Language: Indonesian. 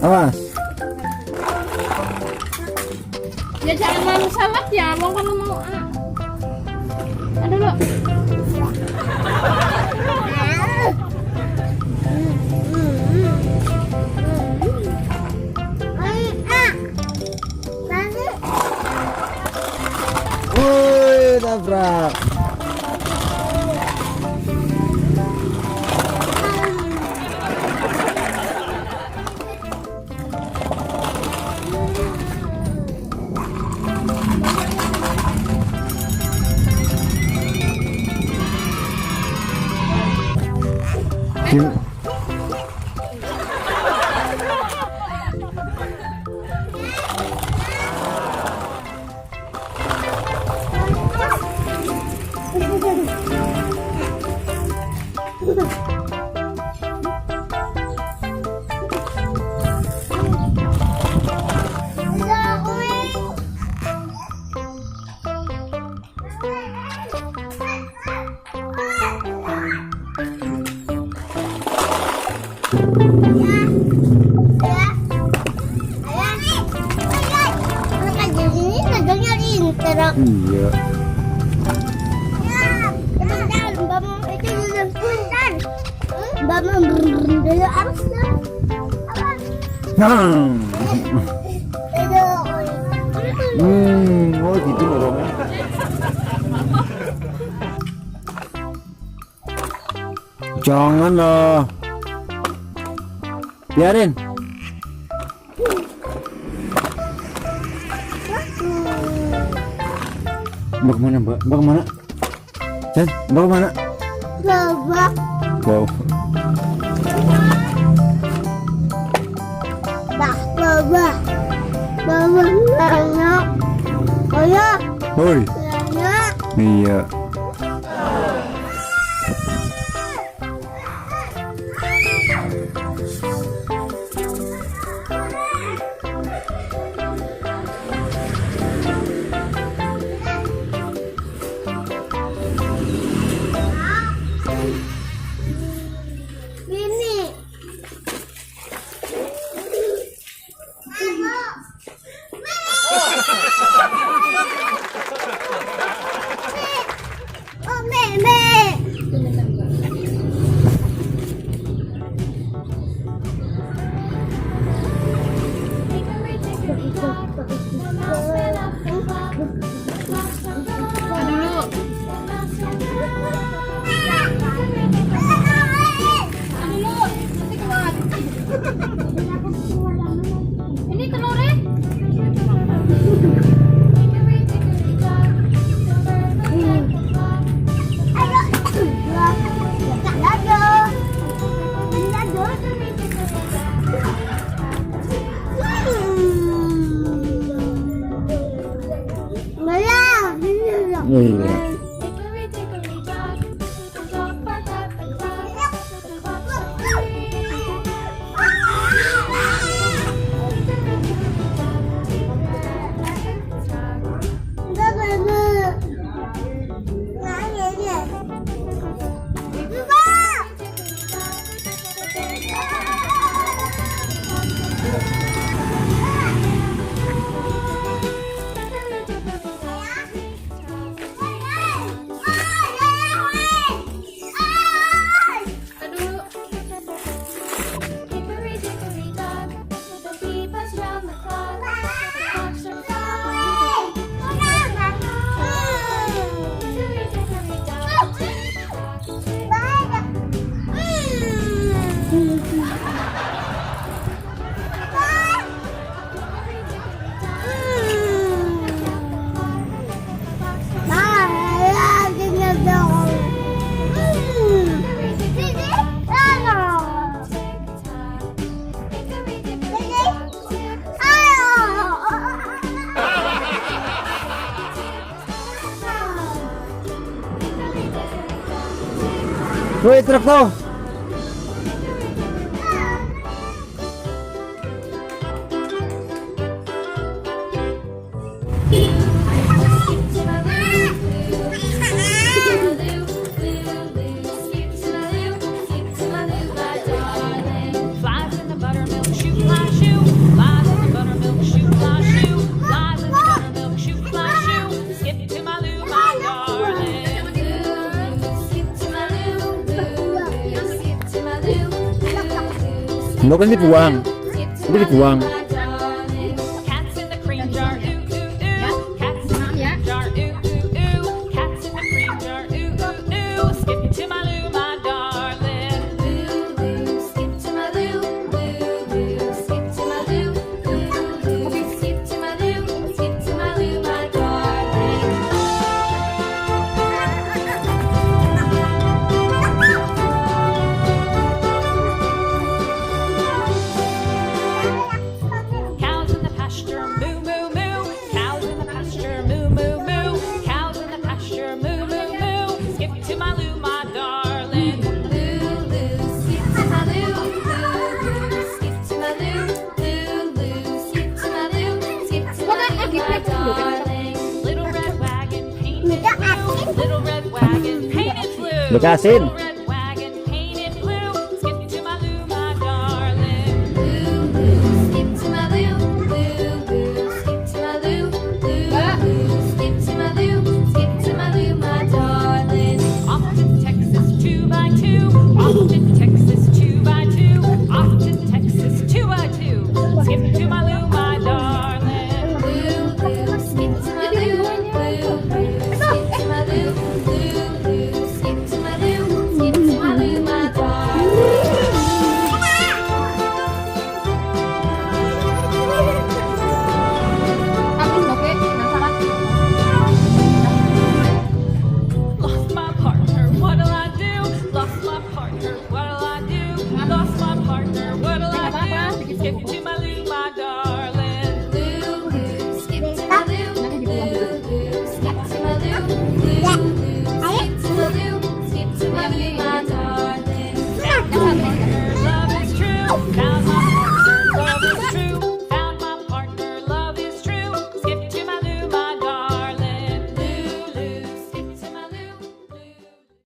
Awas. Ya jangan mau salah ya, mau kalau mau aduh lo. Woi, tabrak. Kim. Iya. Oh gitu dorongnya. Jangan lah. Biarin. Mbak kemana mbak? Mbak kemana? Jan, mbak kemana? Bawa. Wow. Bawa. Banyak. Banyak. Hoi. Banyak. Iya. Ini telurnya. Iya. Woi, truk tuh. Flies in the buttermilk, shoot my shoe. Nggak kan dibuang. Ini dibuang. Cats in the cream jar, ooh, ooh, ooh. Cats in the Ya. cream jar, ooh, ooh, ooh. Cats in the cream jar, ooh, ooh, ooh. Skip to my Lou, my darling. Lulu, skip to my Lou, Lulu, skip to my Lou, Lulu, skip to my Lou, skip to my Lou, my darling. Cows in the pasture, moo, moo, moo. Cows in the pasture, moo, moo, moo. Cows in the pasture, moo, moo, moo. Skip to my Lou, my darling. Lulu, skip to my Lou, Lulu, skip to my Lou, Lulu, skip to my Lou, skip to my Lou, my darling. Little red wagon painted blue. Little red wagon painted blue. Bekasin. Little red wagon painted blue. Skip to my Lou, my darling. Lulu, skip to my Lou, Lulu, skip to my Lou, Lulu, skip to my Lou, skip to my Lou, my darling. Off to Texas 2x2. Off to Texas 2x2. Off to Texas 2x2. Skip to my Lou, my darling. Lulu, skip to my Lou, Lulu, skip to my Lou, Lulu, skip to my Lou, skip to my Lou, my darling. Aku oke, penasaran. Lost my partner, what'll I do? Lost my partner, what'll I do? Lost my partner, what'll I do? Skip to